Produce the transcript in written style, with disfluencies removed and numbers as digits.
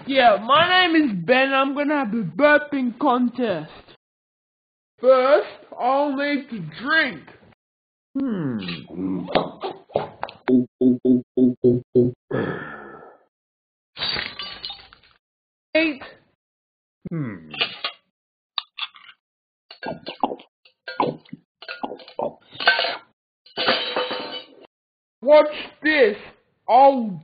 Yeah, my name is Ben. I'm gonna have a burping contest. First, I'll need to drink. Eat. Watch this. I'll